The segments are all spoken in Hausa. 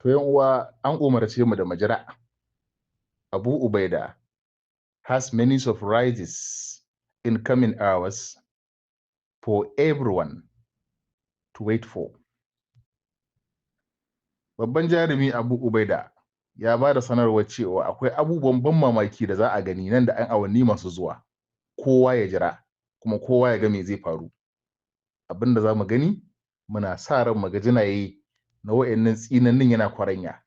To yan uwa an umarce mu da majira. Abu Ubaida has many surprises in coming hours for everyone to wait for. Babban jarumi Abu Ubaida ya ba da sanarwar cewa akwai abubuwan ban mamaki da za a gani nan da 'yan awanni masu zuwa. Kowa ya jira, kuma kowa ya ga me zai faru. Abin da za mu gani, muna sa ran mu ga jinaye na wa'annan tsinannin yana kwaranya.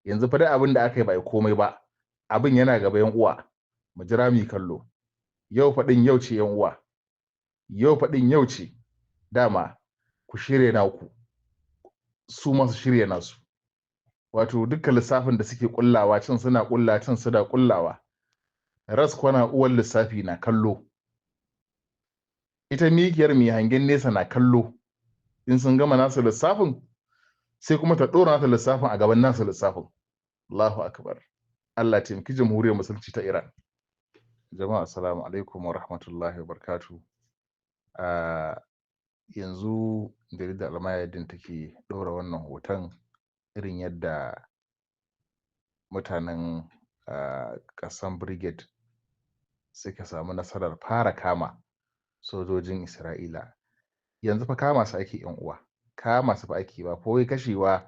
Yanzu fa da abin da aka yi ba komai ba, abin yana gaba yan uwa. Mu jira mu kallo. Yau faɗin yau ce yan uwa. Yau faɗin yau ce. Dama ku shirya naku, su masu shirya nasu. Wato dukkan lissafin da suke kullawa can suna kulla can suna kullawa. Ras kwana uwan lissafi na kallo. Ita mikiyar mai hangen nesa na kallo. In sun gama nasu lissafin, sai kuma ta ɗora nata lissafin a gaban nasu lissafin. Allahu akbar. Allah taimaki jamhuriyar musulunci ta Iran. Jama'a assalamu alaikum wa rahmatullahi wa barakatuh. Yanzu jaridar Almayadin take ɗora wannan hoton irin yadda mutanen ƙasan Brigade suka samu nasarar fara kama sojojin Isra'ila. Yanzu fa kama su ake yan uwa. Kama su fa ake, ba ko wai kashewa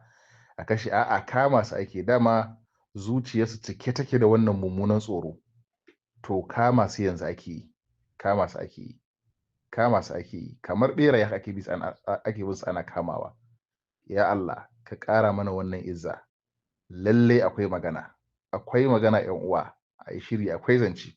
a kashe, a'a kama su ake. Dama zuciyarsu cike take da wannan mummunan tsoro. To kama su yanzu ake yi. Kama su ake yi. Kama su ake yi. Kamar ɓeraye ake bin su ana kamawa. Ya Allah ka ƙara mana wannan izza. Lallai akwai magana. Akwai magana yan uwa. A yi shiri, akwai zance.